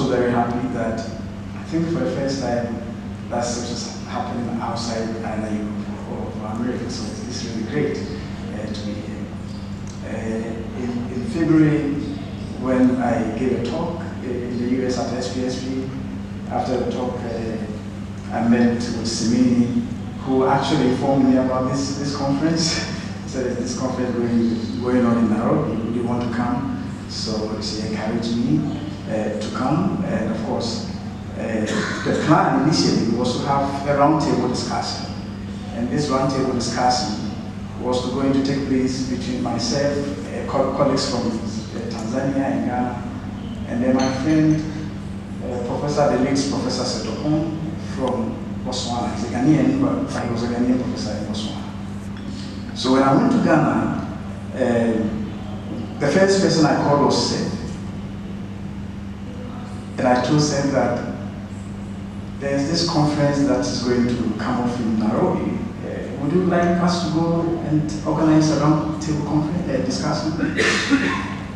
also very happy that I think for the first time that such is happening outside Europe or America, so it's really great to be here. In February, when I gave a talk in the US at SPSP, after the talk I met with Simini, who actually informed me about this conference. So this conference going on in Nairobi, would you want to come? So she encouraged me to come, and of course, the plan initially was to have a roundtable discussion. And this roundtable discussion was going to take place between myself, colleagues from Tanzania and Ghana, and then my friend, Professor Professor Setopon from Botswana. He's a Ghanaian, but he was a Ghanaian professor in Botswana. So when I went to Ghana, the first person I called was Seth. And I told Seth that there's this conference that is going to come off in Nairobi. Would you like us to go and organize a round-table conference discussion?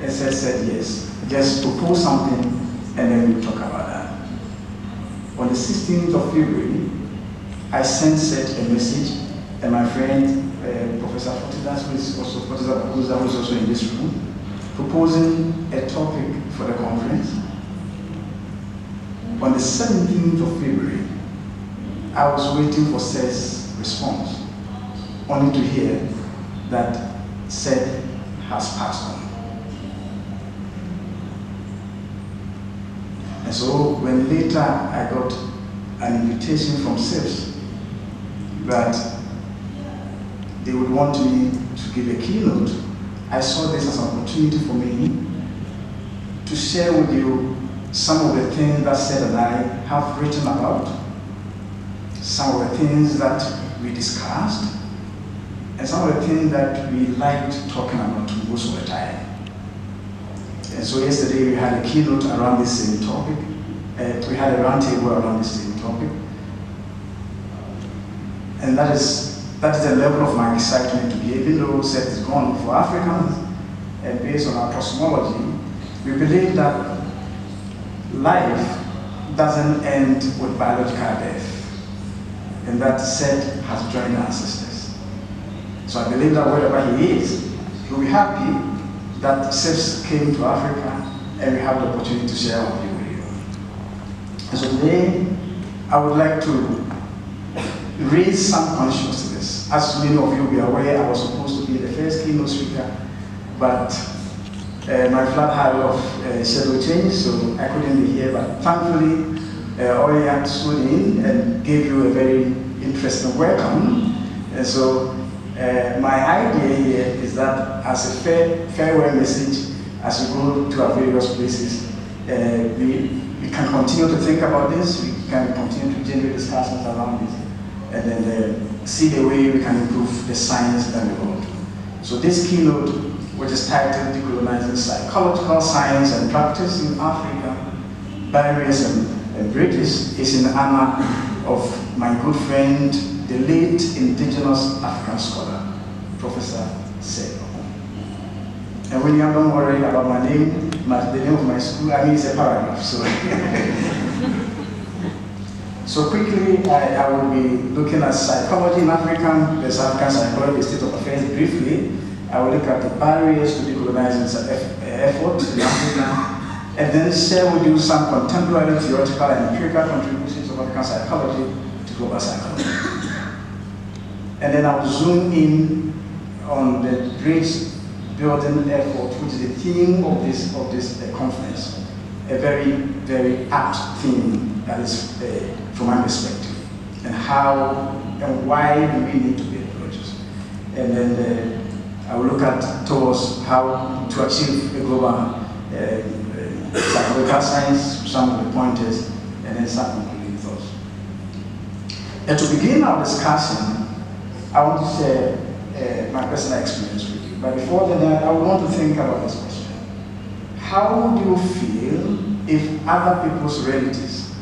And Seth said yes. Just propose something and then we'll talk about that. On the 16th of February, I sent Seth a message, and my friend, Professor Fortidas, who is also in this room, proposing a topic for the conference. On the 17th of February, I was waiting for Seth's response, only to hear that Seth has passed on. And so when later I got an invitation from Seth that they would want me to give a keynote, I saw this as an opportunity for me to share with you some of the things that Seth and I have written about, some of the things that we discussed, and some of the things that we liked talking about most of the time. And so yesterday we had a keynote around this same topic. We had a roundtable around this same topic. And that is the level of my excitement to be, even though Seth is gone, for Africans, and based on our cosmology, we believe that life doesn't end with biological death, and that Seth has joined our ancestors. So I believe that wherever he is, he'll be happy that Seth came to Africa and we have the opportunity to share our view with you. And so today, I would like to raise some consciousness. As many of you will be aware, I was supposed to be the first keynote speaker, but my flight had a lot of schedule change, so I couldn't be here. But thankfully, Oye had stood in and gave you a very interesting welcome. And so my idea here is that as a farewell message, as we go to our various places, we can continue to think about this, we can continue to generate discussions around this, and then see the way we can improve the science that we want. So this keynote, which is titled Decolonizing Psychological Science and Practice in Africa, Barriers and Bridges, is in honor of my good friend, the late indigenous African scholar, Professor Seth. And when you don't worry about my name, the name of my school, I mean it's a paragraph. So quickly, I will be looking at psychology in Africa, there's African psychology, the state of affairs briefly. I will look at the barriers to decolonizing efforts in Africa, and then share with you some contemporary theoretical and empirical contributions of African psychology to global psychology. And then I will zoom in on the bridge building effort, which is the theme of this conference. A very, very apt theme that is, from my perspective, and how and why do we need to be approaches. And then I will look at towards how to achieve a global psychological science, some of the pointers, and then some concluding thoughts. And to begin our discussion, I want to share my personal experience with you. But before that, I would want to think about this question. How would you feel if other people's realities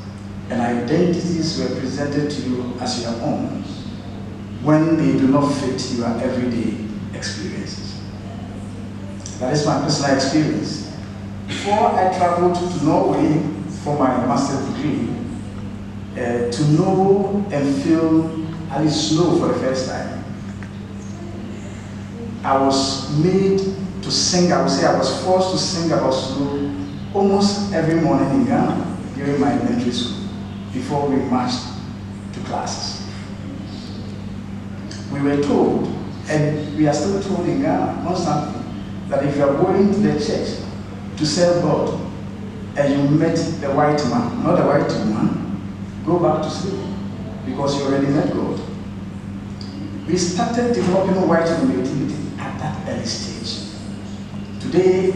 and identities were presented to you as your own when they do not fit your everyday experiences? That is my personal experience. Before I traveled to Norway for my master's degree, to know and feel at least know for the first time. I was made to sing, I would say I was forced to sing about slow almost every morning in Ghana during my elementary school before we marched to classes. We were told, and we are still told in Ghana constantly, that if you are going to the church to serve God and you met the white man, not the white woman, go back to sleep because you already met God. We started developing white creativity at that early stage. Today,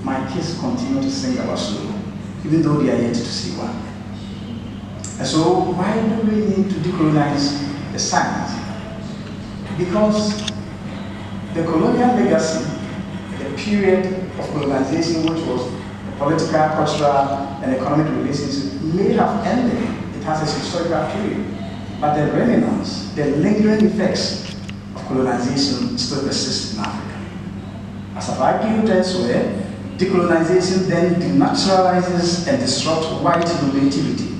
my kids continue to sing about slow, even though they are yet to see one. And so, why do we need to decolonize the science? Because the colonial legacy, the period of colonization, which was political, cultural, and economic relations, may have ended. It has its historical period. But the remnants, the lingering effects of colonization still persist in Africa. As I've argued elsewhere, decolonization then denaturalizes and disrupts white normativity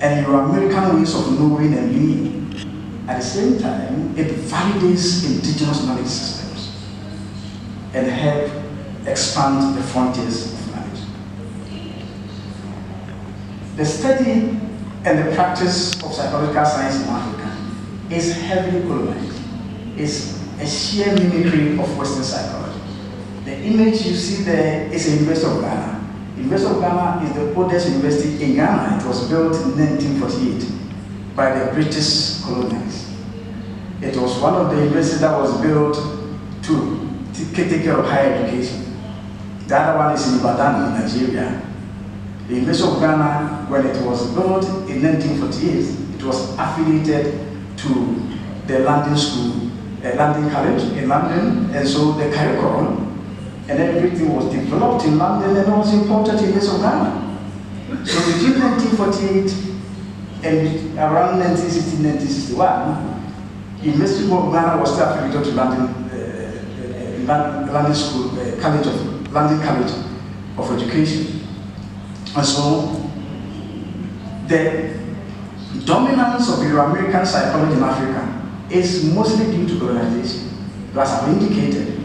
and Euro-American ways of knowing and being. At the same time, it validates indigenous knowledge systems and helps expand the frontiers of knowledge. The study and the practice of psychological science in Africa is heavily colonized. It's a sheer mimicry of Western psychology. The image you see there is the University of Ghana. The University of Ghana is the oldest university in Ghana. It was built in 1948 by the British colonists. It was one of the universities that was built to take care of higher education. The other one is in Ibadan, in Nigeria. The University of Ghana, when it was built in 1948, it was affiliated to the London School, London College in London, and so the curriculum and everything was developed in London and was imported to the University of Ghana. So between 1948 and around 1960-1961, the University of Ghana was still affiliated to London School, London College of Education. And so the dominance of Euro-American psychology in Africa is mostly due to colonization. As I've indicated,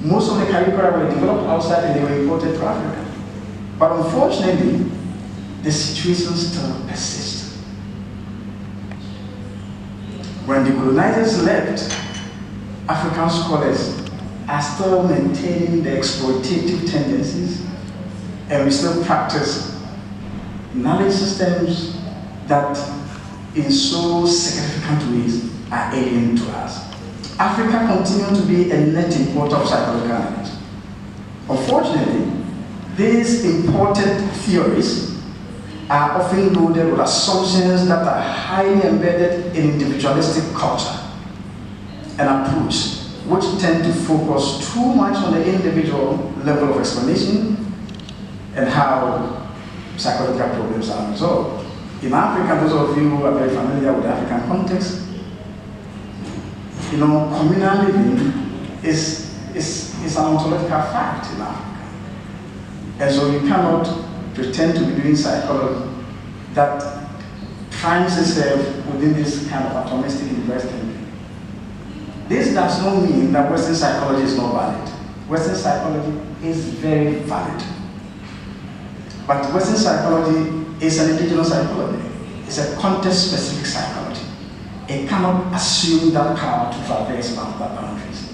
most of the curricula were developed outside and they were imported to Africa. But unfortunately, the situation still persists. When the colonizers left, African scholars are still maintaining the exploitative tendencies, and we still practice knowledge systems that in so significant ways are alien to us. Africa continues to be a net importer of psychological knowledge. Unfortunately, these imported theories are often loaded with assumptions that are highly embedded in individualistic culture and approach, which tend to focus too much on the individual level of explanation and how psychological problems are resolved. In Africa, those of you who are very familiar with the African context, communal living is an ontological fact in Africa. And so you cannot pretend to be doing psychology that primes itself within this kind of atomistic universe thinking. This does not mean that Western psychology is not valid. Western psychology is very valid. But Western psychology is an indigenous psychology. It's a context-specific psychology. It cannot assume that power to traverse boundaries.